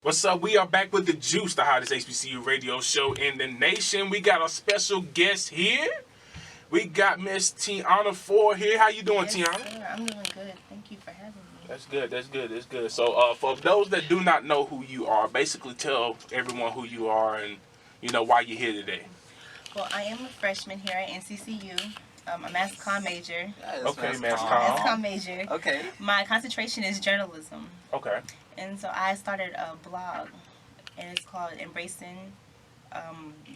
What's up? We are back with the Juice, the hottest HBCU radio show in the nation. We got a special guest here. We got Miss Tiayana Ford here. How you doing, Yes, Tiayana? sir. I'm doing good. Thank you for having me. That's good. That's good. That's good. So, for those that do not know who you are, basically tell everyone who you are and why you're here today. Well, I am a freshman here at NCCU. A mass comm major. Yes, Okay, mass Mass comm. comm major. Okay. My concentration is journalism, Okay. and so I started a blog, and it's called Embracing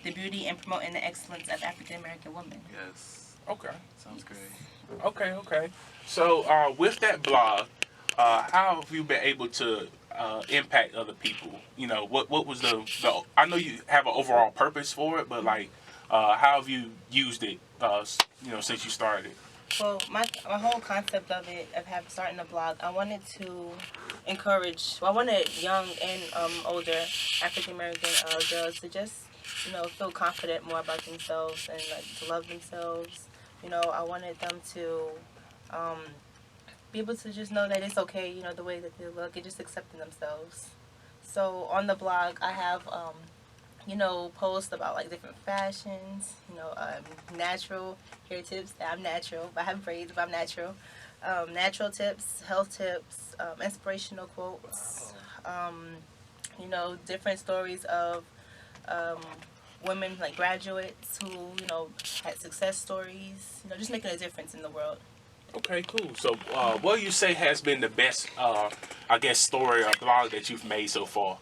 the Beauty and Promoting the Excellence of African American Women. Yes. Okay. Sounds great. Okay. So, with that blog, how have you been able to impact other people? What was the I know you have an overall purpose for it, but like, how have you used it? Since you started. Well, my whole concept of it, starting a blog, I wanted to encourage. Well, I wanted young and older African American girls to just, feel confident more about themselves and like to love themselves. I wanted them to be able to just know that it's okay. The way that they look and just accepting themselves. So on the blog, I have post about like different fashions, natural hair tips. I'm natural, but I have braids, but I'm natural. Natural tips, health tips, inspirational quotes, different stories of women like graduates who, had success stories, just making a difference in the world. Okay, cool. So, what do you say has been the best, story or blog that you've made so far?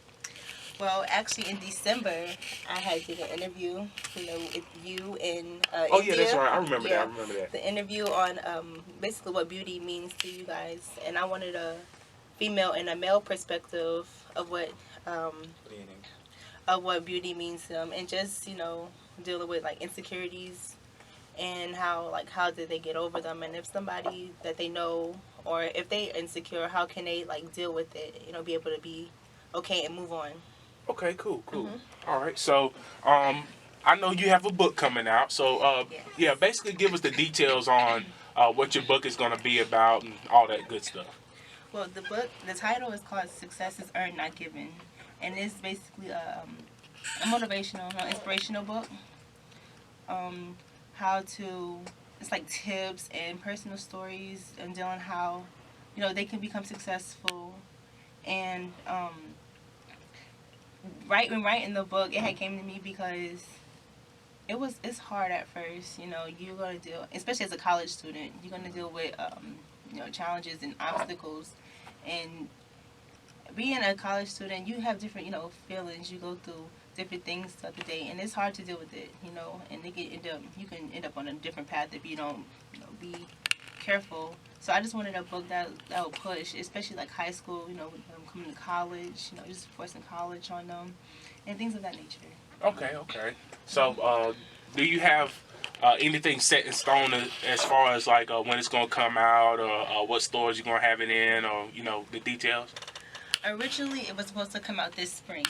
Well, actually, in December, I had did an interview, with you in Oh India. yeah, that's right. I remember Yeah, that. I remember that. the interview on basically what beauty means to you guys, and I wanted a female and a male perspective of what beauty means to them, and just dealing with like insecurities and how did they get over them, and if somebody that they know or if they insecure, how can they like deal with it, be able to be okay and move on. Okay, cool. Mm-hmm. All right. So, I know you have a book coming out. So, Yes. yeah, basically give us the details on what your book is going to be about and all that good stuff. Well, the title is called Success is Earned, Not Given. And it's basically a motivational, inspirational book. It's like tips and personal stories and dealing how, they can become successful. And writing the book, it had came to me because it's hard at first. You're going to deal, especially as a college student, you're going to deal with, challenges and obstacles. And being a college student, you have different, feelings. You go through different things throughout the day, and it's hard to deal with it, and you can end up on a different path if you don't, be careful. So I just wanted a book that would push, especially like high school, with them coming to college, just forcing college on them, and things of that nature. Okay. So, do you have anything set in stone as far as like when it's going to come out or what stores you're going to have it in or the details? Originally, it was supposed to come out this spring,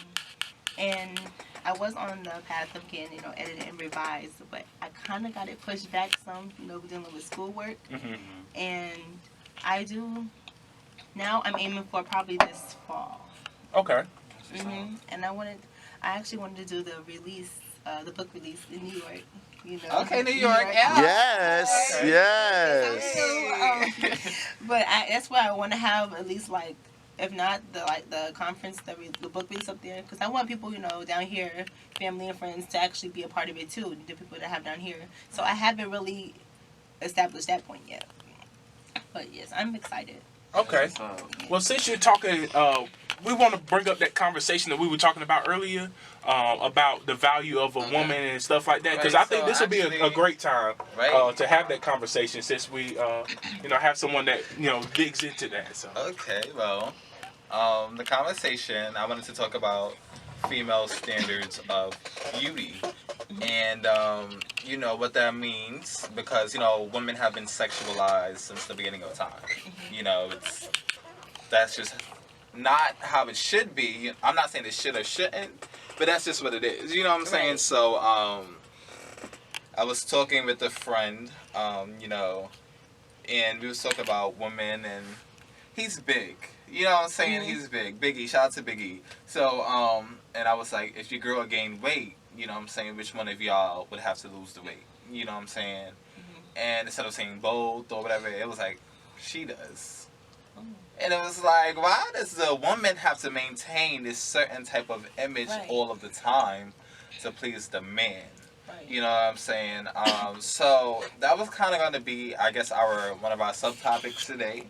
and I was on the path of getting, edited and revised, but I kind of got it pushed back some, dealing with schoolwork. Mm-hmm. And now I'm aiming for probably this fall. Okay. And I actually wanted to do the book release in New York. Okay, New York. Yeah. Yes, Okay. yes. But that's why I want to have at least like, if not the conference, the book release up there, because I want people down here, family and friends, to actually be a part of it too. The people that I have down here. So I haven't really established that point yet. But yes, I'm excited. Okay. Well, since you're talking, we want to bring up that conversation that we were talking about earlier about the value of a woman and stuff like that. Because I think this would be a great time to have that conversation since we, have someone that digs into that. So. Okay, well, the conversation I wanted to talk about female standards of beauty, and what that means, because women have been sexualized since the beginning of time. That's just not how it should be. I'm not saying it should or shouldn't, but that's just what it is. You know what I'm saying? Right. So I was talking with a friend, and we was talking about women and he's big. You know what I'm saying? He's big. Biggie. Shout out to Biggie. So, and I was like, if your girl gained weight, you know what I'm saying, which one of y'all would have to lose the weight? You know what I'm saying? And instead of saying both or whatever, it was like, she does. And it was like, why does the woman have to maintain this certain type of image all of the time to please the man? You know what I'm saying? So that was kind of going to be, I guess, one of our subtopics today.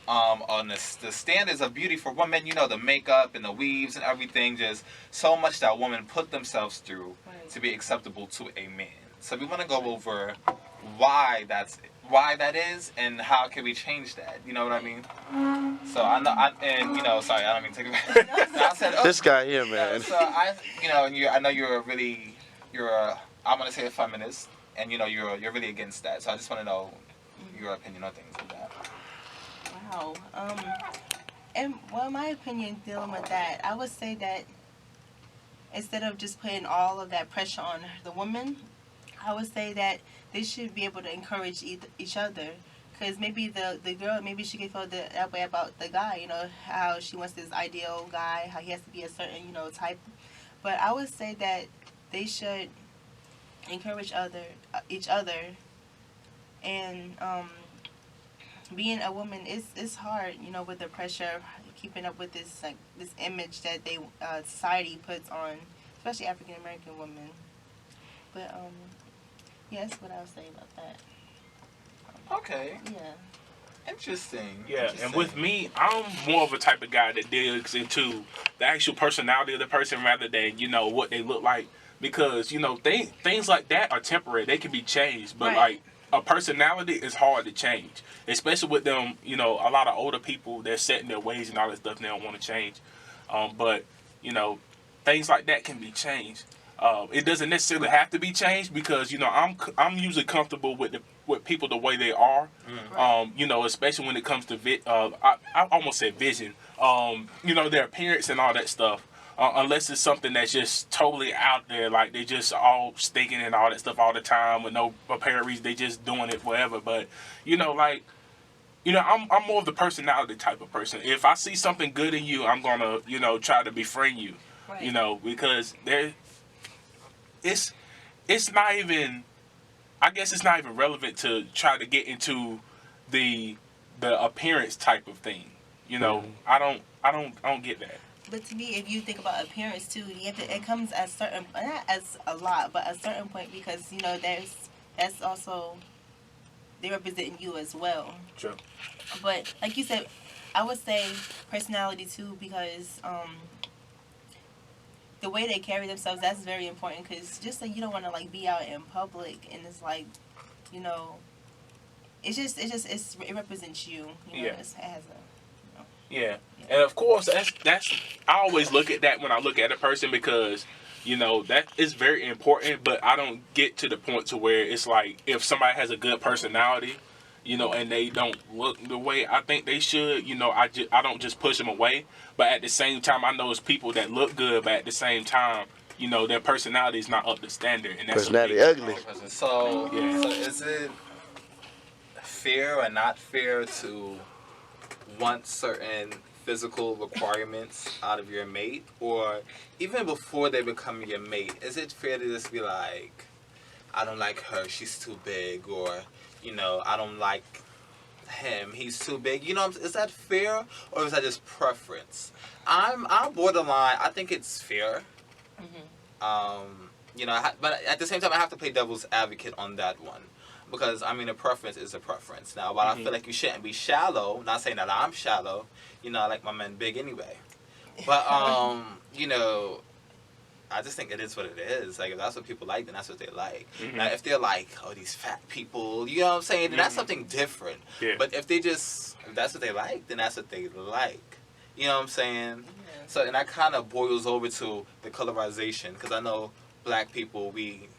On the standards of beauty for women, you know, the makeup and the weaves and everything, just so much that women put themselves through to be acceptable to a man. So we want to go over why that is and how can we change that. You know what I mean? So I know, sorry, I don't mean to take it back. I said, this guy here, man. So I know you're I'm gonna say a feminist, and you know you're really against that. So I just want to know your opinion on things like that. Wow. And well, my opinion dealing with that, I would say that instead of just putting all of that pressure on the woman, I would say that they should be able to encourage each other. Because maybe the girl, maybe she can feel that way about the guy, you know, how she wants this ideal guy, how he has to be a certain, you know, type. But I would say that they should encourage each other. And being a woman is hard, you know, with the pressure, keeping up with this image that society puts on, especially African American women. But yeah, that's what I would say about that. Okay. Yeah. Interesting. Yeah, and with me, I'm more of a type of guy that digs into the actual personality of the person rather than, you know, what they look like. Because, you know, things like that are temporary. They can be changed. But, like, a personality is hard to change. Especially with them, you know, a lot of older people, they're set in their ways and all that stuff, and they don't want to change. But, you know, things like that can be changed. It doesn't necessarily have to be changed because, you know, I'm usually comfortable with people the way they are. You know, especially when it comes to I almost said vision. You know, their appearance and all that stuff. Unless it's something that's just totally out there, like they just all stinking and all that stuff all the time with no apparent reason, they just doing it forever. But you know, like, you know, I'm more of the personality type of person. If I see something good in you, I'm gonna, you know, try to befriend you. You know, because it's not even, I guess it's not even relevant to try to get into the appearance type of thing. You know, I don't get that. But to me, if you think about appearance too, it comes at certain, not as a lot, but a certain point, because, you know, that's also, they representing you as well. True. But like you said, I would say personality too, because the way they carry themselves, that's very important. Because just so you don't want to like be out in public, and it's like, you know, it represents you. You know, it has a. Yeah, and of course that's I always look at that when I look at a person because, you know, that is very important. But I don't get to the point to where it's like if somebody has a good personality, you know, and they don't look the way I think they should, you know, I don't just push them away. But at the same time, I know it's people that look good, but at the same time, you know, their personality is not up to standard, and that's personality ugly. So is it fair or not fair to want certain physical requirements out of your mate, or even before they become your mate? Is it fair to just be like, I don't like her, she's too big, or, you know, I don't like him, he's too big? You know, is that fair, or is that just preference? I'm borderline. I think it's fair. You know, but at the same time, I have to play devil's advocate on that one. Because, I mean, a preference is a preference. Now, while I feel like you shouldn't be shallow, not saying that I'm shallow, you know, I like my men big anyway. But, you know, I just think it is what it is. Like, if that's what people like, then that's what they like. Now, if they're like, oh, these fat people, you know what I'm saying, then that's something different. But if that's what they like, then that's what they like. You know what I'm saying? So, and that kind of boils over to the colorization. Because I know black people, we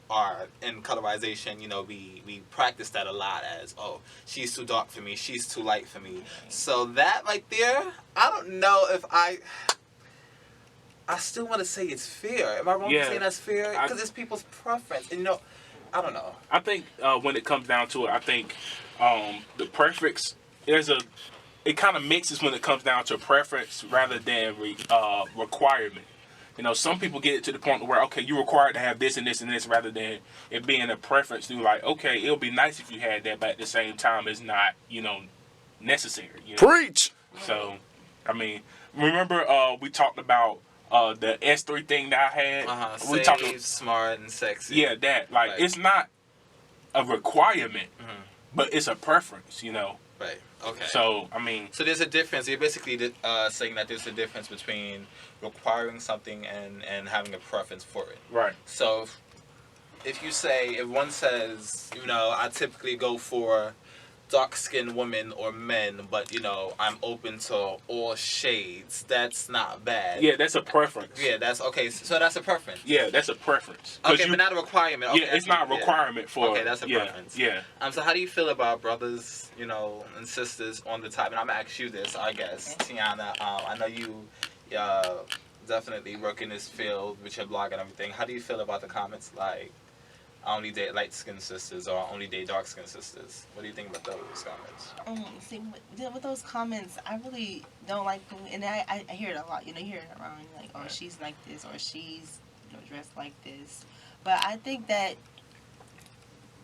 are in colorization, you know, we practice that a lot as, oh, she's too dark for me, she's too light for me. So that right there, I don't know if I still want to say it's fair. Am I wrong to say that's fair? Because it's people's preference. And, you know, I don't know. I think when it comes down to it, I think the preference, there's it kind of mixes when it comes down to preference rather than requirement. You know, some people get it to the point where, okay, you're required to have this and this and this rather than it being a preference to like, okay, it'll be nice if you had that, but at the same time, it's not, you know, necessary. You know? Preach! So, I mean, remember we talked about the S3 thing that I had? We Save, smart, and sexy. Yeah, that. Like, it's not a requirement, but it's a preference, you know? Right. Okay. So, I mean... So there's a difference. You're basically saying that there's a difference between requiring something and having a preference for it. Right. So if one says, you know, I typically go for dark-skinned women or men, but, you know, I'm open to all shades, that's not bad. Yeah, that's a preference. Yeah, that's okay. So that's a preference. Yeah, that's a preference. Okay, but not a requirement. Okay, yeah, it's not a requirement for... Okay, that's a preference. Yeah. So how do you feel about brothers, you know, and sisters on the type? And I'm going to ask you this, I guess, Tiayana. I know you definitely work in this field with your blog and everything. How do you feel about the comments like, I only date light-skinned sisters or I only date dark-skinned sisters? What do you think about those comments? See, with those comments, I really don't like them. And I hear it a lot. You know, you hear it around, like, oh, she's like this or she's, you know, dressed like this. But I think that,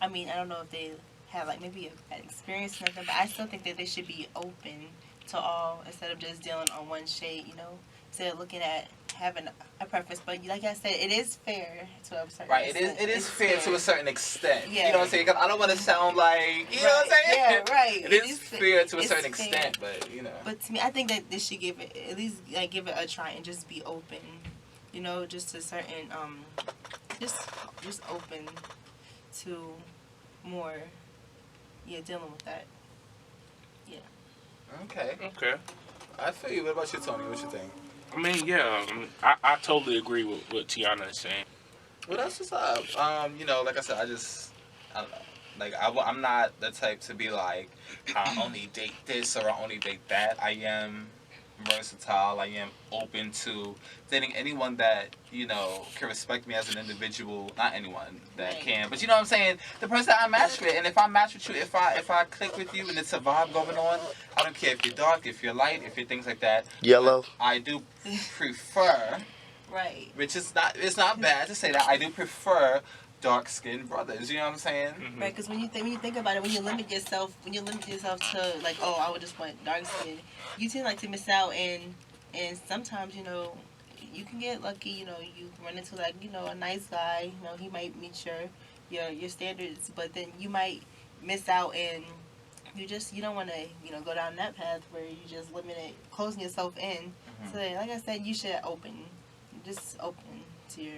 I mean, I don't know if they have, like, maybe an experience or nothing, but I still think that they should be open to all instead of just dealing on one shade, you know? Instead of looking at having a preference, but like I said, it is fair to a certain extent. It is fair to a certain extent. Yeah. You know what I'm saying? Because I don't want to sound like, you know what I'm saying? Yeah, right. It is fair to a certain fair. extent, but, you know. But to me, I think that they should give it, at least, like, give it a try and just be open. You know, just to certain, just open to more, dealing with that. Yeah. Okay. I feel you. What about you, Tony? What you think? I mean, yeah, I totally agree with what Tiayana is saying. Well, that's what's up. You know, like I said, I don't know. Like, I'm not the type to be like, I only date this or I only date that. I am versatile. I am open to dating anyone that, you know, can respect me as an individual. Not anyone that can, but you know what I'm saying? The person I match with. And if I match with you, if I click with you and it's a vibe going on, I don't care if you're dark, if you're light, if you're things like that. Yellow. I do prefer, Right. which is it's not bad to say that. I do prefer dark-skinned brothers. You know what I'm saying? Mm-hmm. Right, because when you think about it, when you limit yourself to like, oh, I would just want dark skin, you tend like to miss out, and sometimes, you know, you can get lucky. You know, you run into, like, you know, a nice guy. You know, he might meet your standards, but then you might miss out, and you don't want to, you know, go down that path where you just closing yourself in. Mm-hmm. So like I said, you should just open to your.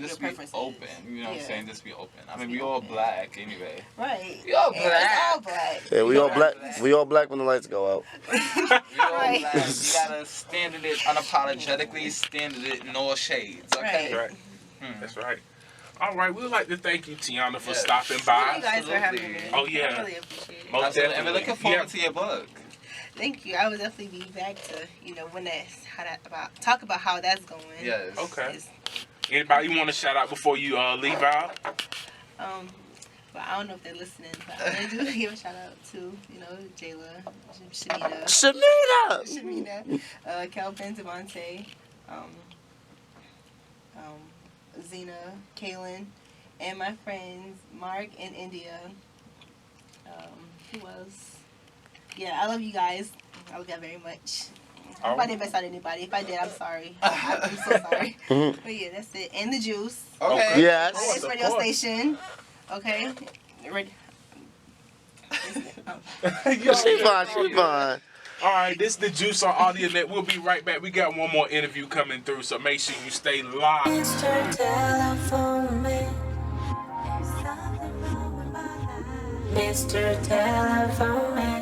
Just be open, you know what I'm saying? Just be open. I mean, we all open. Black anyway. Right. We all black. It's all black. Yeah, we all black. We all black when the lights go out. We all black. You gotta standard it unapologetically, standard it in all shades. Okay. Right. That's right. All right, we would like to thank you, Tiayana, for stopping by. Thank you guys for having me. Oh yeah. I really appreciate it. Most definitely. And we're looking forward to your book. Thank you. I will definitely be back to, you know, talk about how that's going. Yes. Okay. Anybody you want to shout out before you leave out? But I don't know if they're listening, but I'm going to give a shout out to, you know, Jayla, Shamina, Kelvin, Devontae, Zena, Kaylin, and my friends Mark and India. Who else? Yeah, I love you guys. I love you very much. I hope I didn't mess out anybody. If I did, I'm sorry. I'm so sorry. But yeah, that's it. And the juice. Okay. Yes. This radio station. Okay. Ready. She fine. All right, this is the Juice on Audionet. We'll be right back. We got one more interview coming through, so make sure you stay live. Mr. Telephone Man. Mr. Telephone Man.